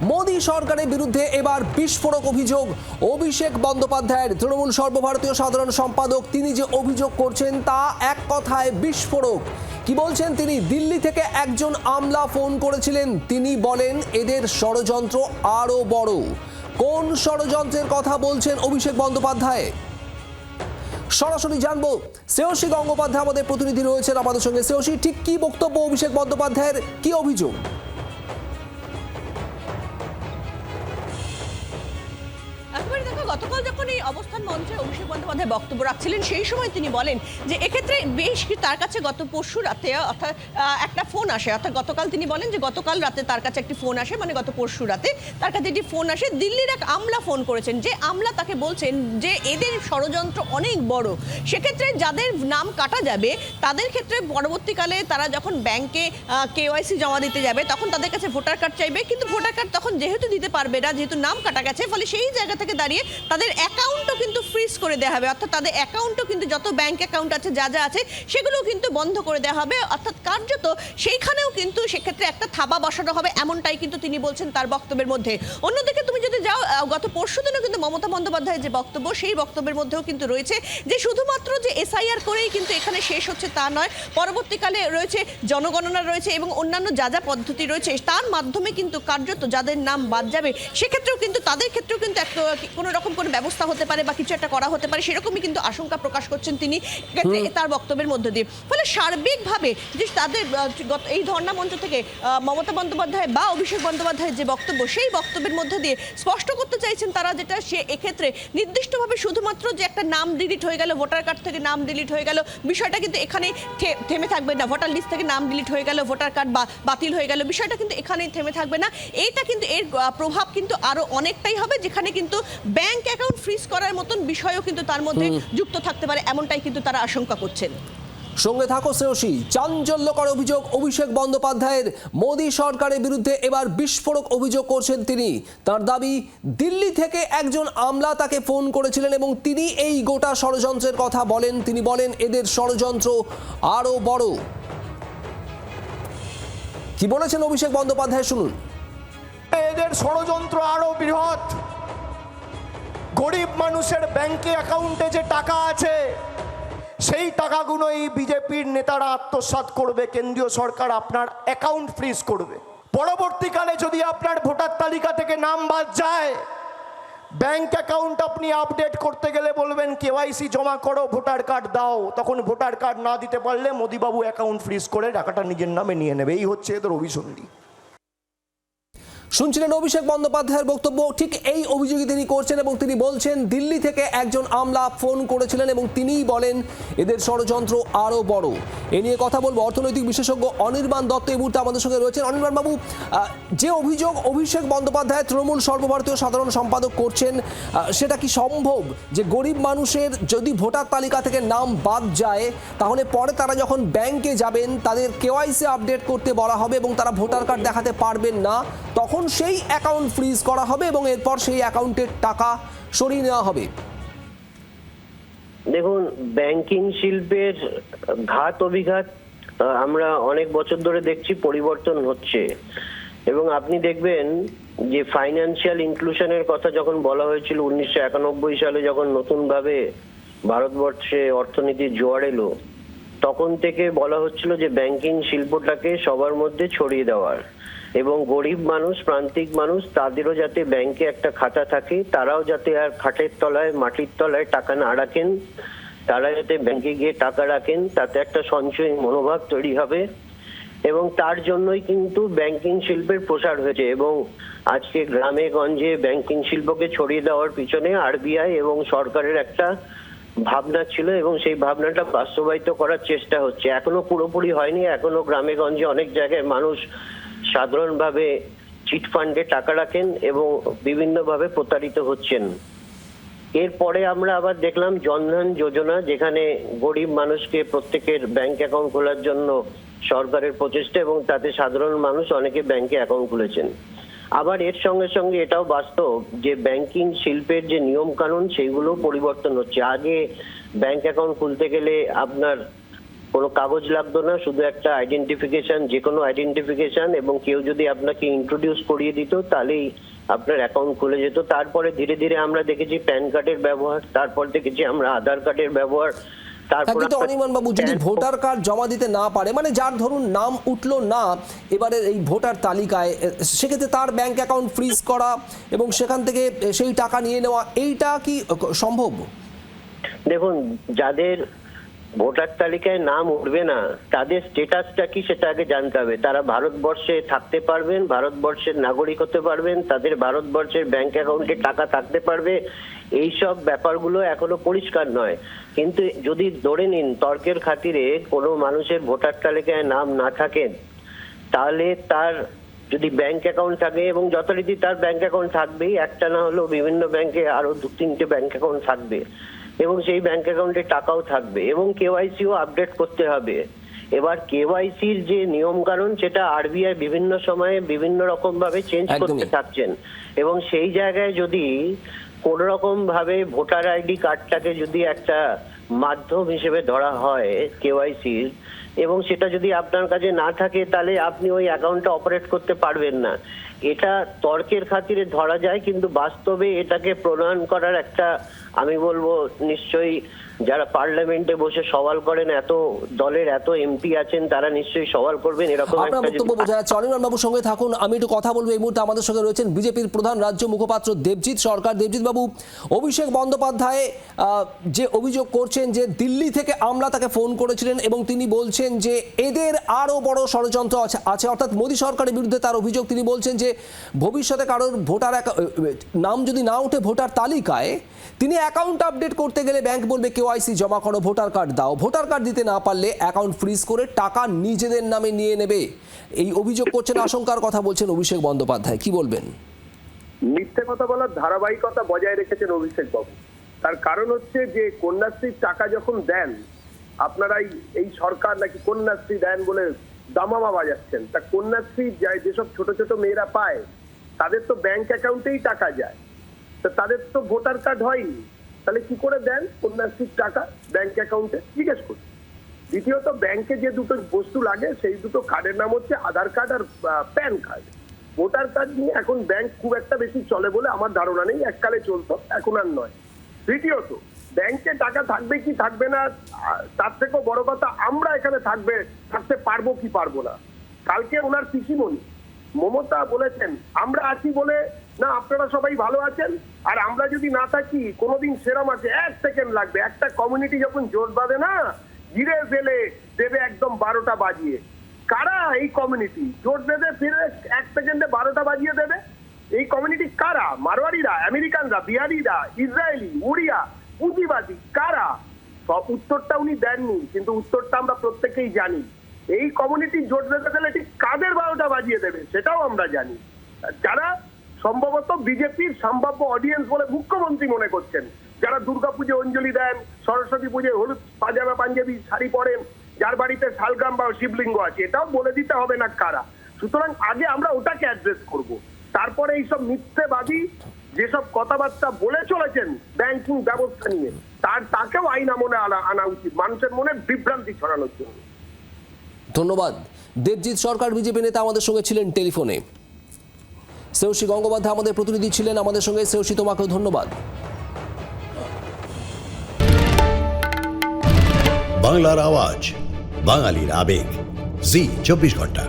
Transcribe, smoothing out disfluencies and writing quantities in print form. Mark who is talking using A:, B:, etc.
A: মোদী সরকারের বিরুদ্ধে এবার বিস্ফোরক অভিযোগ অভিষেক বন্দ্যোপাধ্যায়ের। তৃণমূল সর্বভারতীয় সাধারণ সম্পাদক তিনি যে অভিযোগ করছেন তা এক কথায় বিস্ফোরক। কি বলছেন তিনি? দিল্লি থেকে একজন আমলা ফোন করেছিলেন, তিনি বলেন এদের ষড়যন্ত্র আরো বড়। কোন ষড়যন্ত্রের কথা বলছেন অভিষেক বন্দ্যোপাধ্যায়? সরাসরি জানবো। শ্রেয়সী গঙ্গোপাধ্যায় আমাদের প্রতিনিধি রয়েছেন আমাদের সঙ্গে। শ্রেয়সী, ঠিক কি বক্তব্য অভিষেক বন্দ্যোপাধ্যায়ের, কি অভিযোগ?
B: গতকাল যখন এই অবস্থান মঞ্চে অভিষেক বন্দ্যোপাধ্যায় বক্তব্য রাখছিলেন সেই সময় তিনি বলেন যে এক্ষেত্রে বেশ তার কাছে গত পরশু রাতে অর্থাৎ একটা ফোন আসে। অর্থাৎ গতকাল তিনি বলেন যে গতকাল রাতে তার কাছে একটি ফোন আসে, মানে গত পরশু রাতে তার কাছে একটি ফোন আসে। দিল্লির এক আমলা ফোন করেছেন, যে আমলা তাকে বলছেন যে এদের ষড়যন্ত্র অনেক বড়। সেক্ষেত্রে যাদের নাম কাটা যাবে তাদের ক্ষেত্রে পরবর্তীকালে তারা যখন ব্যাংকে কেওয়াইসি জমা দিতে যাবে তখন তাদের কাছে ভোটার কার্ড চাইবে, কিন্তু ভোটার কার্ড তখন যেহেতু দিতে পারবে না, যেহেতু নাম কাটা গেছে, ফলে সেই জায়গা থেকে দাঁড়িয়ে তাদের অ্যাকাউন্টও কিন্তু ফ্রিজ করে দেওয়া হবে। অর্থাৎ তাদের অ্যাকাউন্টও কিন্তু যত ব্যাংক অ্যাকাউন্ট আছে যা যা আছে সেগুলোও কিন্তু বন্ধ করে দেওয়া হবে। অর্থাৎ কার্যত সেইখানেও কিন্তু সেক্ষেত্রে একটা থাবা বসানো হবে, এমনটাই কিন্তু তিনি বলছেন তার বক্তব্যের মধ্যে। অন্যদিকে তুমি যদি যাও, গত পরশু দিনও কিন্তু মমতা বন্দ্যোপাধ্যায়ের যে বক্তব্য সেই বক্তব্যের মধ্যেও কিন্তু রয়েছে যে শুধুমাত্র যে এসআইআর করেই কিন্তু এখানে শেষ হচ্ছে তা নয়, পরবর্তীকালে রয়েছে জনগণনা রয়েছে এবং অন্যান্য যা যা পদ্ধতি রয়েছে তার মাধ্যমে কিন্তু কার্যত যাদের নাম বাদ যাবে সেক্ষেত্রেও কিন্তু তাদের ক্ষেত্রেও কিন্তু কোনো রকম কোনো ব্যবস্থা হতে পারে বা কিছু একটা করা হতে পারে, সেরকমই কিন্তু আশঙ্কা প্রকাশ করছেন তিনি তার বক্তব্যের মধ্যে দিয়ে। ফলে সার্বিকভাবে যে তাদের এই ধর্ণা মঞ্চ থেকে মমতা বন্দ্যোপাধ্যায় বা অভিষেক বন্দ্যোপাধ্যায়ের যে বক্তব্য সেই বক্তব্যের মধ্যে দিয়ে স্পষ্ট করতে চাইছেন তারা, যেটা সে এক্ষেত্রে নির্দিষ্টভাবে শুধুমাত্র যে একটা নাম ডিলিট হয়ে গেল, ভোটার কার্ড থেকে নাম ডিলিট হয়ে গেল, বিষয়টা কিন্তু এখানেই থেমে থাকবে না। ভোটার লিস্ট থেকে নাম ডিলিট হয়ে গেল, ভোটার কার্ড বাতিল হয়ে গেল, বিষয়টা কিন্তু এখানেই থেমে থাকবে না। এইটা কিন্তু এর প্রভাব কিন্তু আরো অনেকটাই হবে, যেখানে কিন্তু ব্যাংক অ্যাকাউন্ট ফ্রিজ করার মতন বিষয়ও কিন্তু তার মধ্যে যুক্ত থাকতে পারে, এমনটাই কিন্তু তারা আশঙ্কা করছেন।
A: সঙ্গে থাকো শ্রেয়সী। চাঞ্চল্যকর অভিযোগ অভিষেক বন্দ্যোপাধ্যায়ের। মোদী সরকারের বিরুদ্ধে এবার বিস্ফোরক অভিযোগ করছেন তিনি। তার দাবি, দিল্লি থেকে একজন আমলা তাকে ফোন করেছিলেন এবং তিনি এই গোটা ষড়যন্ত্রের কথা বলেন। তিনি বলেন এদের ষড়যন্ত্র আরো বড়। কি বলেছেন অভিষেক বন্দ্যোপাধ্যায় শুনুন।
C: এদের ষড়যন্ত্র আরো বৃহৎ। গরিব মানুষের ব্যাংকে অ্যাকাউন্টে যে টাকা আছে সেই টাকাগুলোই বিজেপির নেতারা আত্মসাৎ করবে, কেন্দ্রীয় সরকার আপনার অ্যাকাউন্ট ফ্রিজ করবে। পরবর্তীকালে যদি আপনার ভোটার তালিকা থেকে নাম বাদ যায়, ব্যাংক অ্যাকাউন্ট আপনি আপডেট করতে গেলে বলবেন কেওয়াইসি জমা করো, ভোটার কার্ড দাও, তখন ভোটার কার্ড না দিতে পারলে মোদিবাবু অ্যাকাউন্ট ফ্রিজ করে টাকাটা নিজের নামে নিয়ে নেবে। এই হচ্ছে এদের অভিসন্ধি।
A: শুনছিলেন অভিষেক বন্দ্যোপাধ্যায়ের বক্তব্য। ঠিক এই অভিযোগই তিনি করছেন এবং তিনি বলছেন দিল্লি থেকে একজন আমলা ফোন করেছিলেন এবং তিনিই বলেন এদের ষড়যন্ত্র আরও বড়। এ নিয়ে কথা বলবো অর্থনৈতিক বিশেষজ্ঞ অনির্বাণ দত্ত এই মুহূর্তে আমাদের সঙ্গে রয়েছেন। অনির্বাণ বাবু, যে অভিযোগ অভিষেক বন্দ্যোপাধ্যায় তৃণমূল সর্বভারতীয় সাধারণ সম্পাদক করছেন, সেটা কি সম্ভব যে গরিব মানুষের যদি ভোটার তালিকা থেকে নাম বাদ যায় তাহলে পরে তারা যখন ব্যাংকে যাবেন তাদের কেওয়াইসি আপডেট করতে বলা হবে এবং তারা ভোটার কার্ড দেখাতে পারবেন না, তখন সেই অ্যাকাউন্ট ফ্রিজ করা হবে এবং এরপর সেই অ্যাকাউন্টের টাকা সরিয়ে নেওয়া হবে?
D: দেখুন, ব্যাংকিং শিল্পের ঘাত অভিঘাত আমরা অনেক বছর ধরে দেখছি পরিবর্তন হচ্ছে, এবং আপনি দেখবেন যে ফাইন্যান্সিয়াল ইনক্লুশনের কথা যখন বলা হয়েছিল 1991 সালে, যখন নতুনভাবে ভারতবর্ষে অর্থনীতির জোয়ার এলো, তখন থেকে বলা হচ্ছিল যে ব্যাংকিং শিল্পটাকে সবার মধ্যে ছড়িয়ে দেওয়ার, এবং গরিব মানুষ, প্রান্তিক মানুষ, তাদেরও যাতে ব্যাংকে একটা খাতা থাকে, তারাও যাতে আর খাটের তলায় মাটির তলায় টাকা না রাখেন, তারা যাতে ব্যাংকে গিয়ে টাকা রাখেন, তাতে একটা সঞ্চয় মনোভাব তৈরি হবে। এবং তার জন্যই কিন্তু ব্যাংকিং শিল্পের প্রসার হয়েছে, এবং আজকে গ্রামে গঞ্জে ব্যাংকিং শিল্পকে ছড়িয়ে দেওয়ার পিছনে আরবিআই এবং সরকারের একটা ভাবনা ছিল, এবং সেই ভাবনাটা বাস্তবায়িত করার চেষ্টা হচ্ছে। এখনো পুরোপুরি হয়নি, এখনো গ্রামে গঞ্জে অনেক জায়গায় মানুষ সাধারণভাবে চিটফান্ডে টাকা রাখেন এবং বিভিন্নভাবে প্রতারিত হচ্ছেন। এরপরে আমরা আবার দেখলাম জনধন যোজনা, যেখানে গরিব মানুষকে প্রত্যেকের ব্যাংক অ্যাকাউন্ট খোলার জন্য সরকারের প্রচেষ্টা, এবং তাতে সাধারণ মানুষ অনেকে ব্যাংকে অ্যাকাউন্ট খুলেছেন। আবার এর সঙ্গে সঙ্গে এটাও বাস্তব যে ব্যাংকিং শিল্পের যে নিয়ম কানুন সেইগুলো পরিবর্তন হচ্ছে। আগে ব্যাংক অ্যাকাউন্ট খুলতে গেলে আপনার কোনো কাগজ লাগতো না, শুধু একটা আইডেন্টিফিকেশন, যে কোনো আইডেন্টিফিকেশন, এবং কেউ যদি আপনাকে ইন্ট্রোডিউস করিয়ে দিত তাহলেই আপনার অ্যাকাউন্ট খুলে যেত। তারপরে ধীরে ধীরে আমরা দেখেছি প্যান কার্ডের ব্যবহার, তারপর দেখেছি আমরা আধার কার্ডের ব্যবহার, তারপর
A: কিন্তু অনির্বাণ বাবু, যদি ভোটার কার্ড জমা দিতে না পারে, মানে যার ধরুন নাম উঠলো না এবারে এই ভোটার তালিকায়, সেক্ষেত্রে তার ব্যাংক অ্যাকাউন্ট ফ্রিজ করা এবং সেখান থেকে সেই টাকা নিয়ে নেওয়া, এইটা কি সম্ভব?
D: দেখুন, যাদের ভোটার তালিকায় নাম উঠবে না তাদের স্ট্যাটাসটা কি সেটা আগে জানতে হবে। তারা ভারতবর্ষে থাকতে পারবেন, ভারতবর্ষের নাগরিক হতে পারবেন, তাদের ভারতবর্ষের ব্যাংক অ্যাকাউন্টে টাকা থাকতে পারবে, এইসব ব্যাপারগুলো এখনো পরিষ্কার নয়। কিন্তু যদি ধরে নিন তর্কের খাতিরে কোনো মানুষের ভোটার তালিকায় নাম না থাকেন, তাহলে তার যদি ব্যাংক অ্যাকাউন্ট থাকে, এবং যথারীতি তার ব্যাংক অ্যাকাউন্ট থাকবেই, একটা না হলেও বিভিন্ন ব্যাংকে আরো 2-3টে ব্যাংক অ্যাকাউন্ট থাকবে, এবং সেই ব্যাংক অ্যাকাউন্টে টাকাও থাকবে, এবং কেওয়াইসিও আপডেট করতে হবে। এবার কেওয়াইসির যে নিয়ম কানুন সেটা আরবিআই বিভিন্ন সময়ে বিভিন্ন রকম ভাবে চেঞ্জ করতে থাকছেন, এবং সেই জায়গায় যদি কোন রকম ভাবে ভোটার আইডি কার্ডটাকে যদি একটা মাধ্যম হিসেবে ধরা হয় কেওয়াইসির, এবং সেটা যদি আপনার কাছে না থাকে তাহলে আপনি ওই অ্যাকাউন্টটা অপারেট করতে পারবেন না। এটা তর্কের খাতিরে ধরা যায়, কিন্তু বাস্তবে এটাকে প্রণয়ন করার একটা, আমি বলবো নিশ্চয়ই যারা পার্লামেন্টে বসে সওয়াল করেন, এত দলের এত এমপি আছেন, তারা নিশ্চয়ই সওয়াল করবেন এরকম
A: আপনার বক্তব্য বোঝা যাচ্ছে। অনির্বাণ বাবুর সঙ্গে থাকুন, আমি একটু কথা বলবো। এই মুহূর্তে আমাদের সঙ্গে রয়েছেন বিজেপির প্রধান রাজ্য মুখপাত্র দেবজিৎ সরকার। দেবজিৎ বাবু, অভিষেক বন্দ্যোপাধ্যায় যে অভিযোগ করছেন যে দিল্লি থেকে আমলা তাকে ফোন করেছিলেন এবং তিনি বলছেন যে এদের আরো বড় ষড়যন্ত্র আছে, অর্থাৎ মোদী সরকারের বিরুদ্ধে তার অভিযোগ। তিনি বলছেন যে ভবিষ্যতে কারোর ভোটার নাম যদি না ওঠে ভোটার তালিকায়, তিনি অ্যাকাউন্ট আপডেট করতে গেলে ব্যাংক বলবে কেওয়াইসি জমা করো, ভোটার কার্ড দাও, ভোটার কার্ড দিতে না পারলে অ্যাকাউন্ট ফ্রিজ করে টাকা নিজেদের নামে নিয়ে নেবে। এই অভিযোগ করছেন, আশঙ্কার কথা বলছেন অভিষেক বন্দ্যোপাধ্যায়, কি বলবেন?
E: মিথ্যে কথা বলার ধারাবাহিকতা বজায় রেখেছেন অভিষেক বাবু। তার কারণ হচ্ছে যে কন্যাশ্রীর টাকা যখন দেন আপনারাই, এই সরকার নাকি কন্যাশ্রী দেন বলে দামামা বাজাচ্ছেন। তা কন্যাশ্রী যায় যেসব ছোট ছোট মেয়েরা পায় তাদের তো ব্যাংক অ্যাকাউন্টেই টাকা যায়, তো তাদের তো ভোটার কার্ড হয়নি, তাহলে কি করে দেন কন্যাশ্রীর টাকা ব্যাংক অ্যাকাউন্টে? জিজ্ঞেস করি। দ্বিতীয়ত, ব্যাংকে যে দুটো বস্তু লাগে সেই দুটো কার্ডের নাম হচ্ছে আধার কার্ড আর প্যান কার্ড। ভোটার কার্ড নিয়ে এখন ব্যাংক খুব একটা বেশি চলে বলে আমার ধারণা নেই, এককালে চলতো, এখন আর নয়। তৃতীয়ত, ব্যাংকে টাকা থাকবে কি থাকবে না তার থেকেও বড় কথা আমরা এখানে থাকতে পারবো কি পারবো না। কালকে ওনার পিসিমণি মমতা বলেছেন আমরা আছি বলে না, আপনারা সবাই ভালো আছেন, আর আমরা যদি না থাকি কোনোদিন সেরম আছে 1 সেকেন্ড লাগবে। একটা কমিউনিটি যখন জোট বাঁধে না, ঘিরে ফেলে দেবে একদম 12টা বাজিয়ে। কারা এই কমিউনিটি জোট বেঁধে ফিরে 1 সেকেন্ডে 12টা বাজিয়ে দেবে? এই কমিউনিটি কারা? মারোয়ারিরা, আমেরিকানরা, বিহারিরা, ইসরায়েলি, উড়িয়া, পুঁজিবাদী, কারা? সব উত্তরটা উনি দেননি, কিন্তু উত্তরটা আমরা প্রত্যেকেই জানি। এই কমিউনিটি জোট বেঁধে ফেলে ঠিক কাদের 12টা বাজিয়ে দেবে সেটাও আমরা জানি। যারা সম্ভবত বিজেপির সম্ভাব্য অডিয়েন্স বলে মুখ্যমন্ত্রী মনে করছেন, যারা দুর্গাপুজো অঞ্জলি দেন, সরস্বতী পুজোয় হলুদ পাজামা পাঞ্জাবি শাড়ি পরেন, যার বাড়িতে শালগ্রাম বা শিবলিঙ্গ আছে, এটাও বলে দিতে হবে না কারা। সুতরাং আগে আমরা ওটাকে অ্যাড্রেস করব, তারপরে এইসব মিথ্যেবাদী যেসব কথাবার্তা বলে চলেছেন ব্যাংকিং ব্যবস্থা নিয়ে, তাকেও আইন আমলে আনা উচিত, মানুষের মনে বিভ্রান্তি ছড়ানোর জন্য।
A: ধন্যবাদ। দেবজিৎ সরকার বিজেপি নেতা আমাদের সঙ্গে ছিলেন টেলিফোনে। শ্রেয়সী গঙ্গোপাধ্যায় আমাদের প্রতিনিধি ছিলেন আমাদের সঙ্গে। শ্রেয়সী, তোমাকেও ধন্যবাদ।
F: বাংলার আওয়াজ, বাঙালির আবেগ, জি 24 ঘন্টা।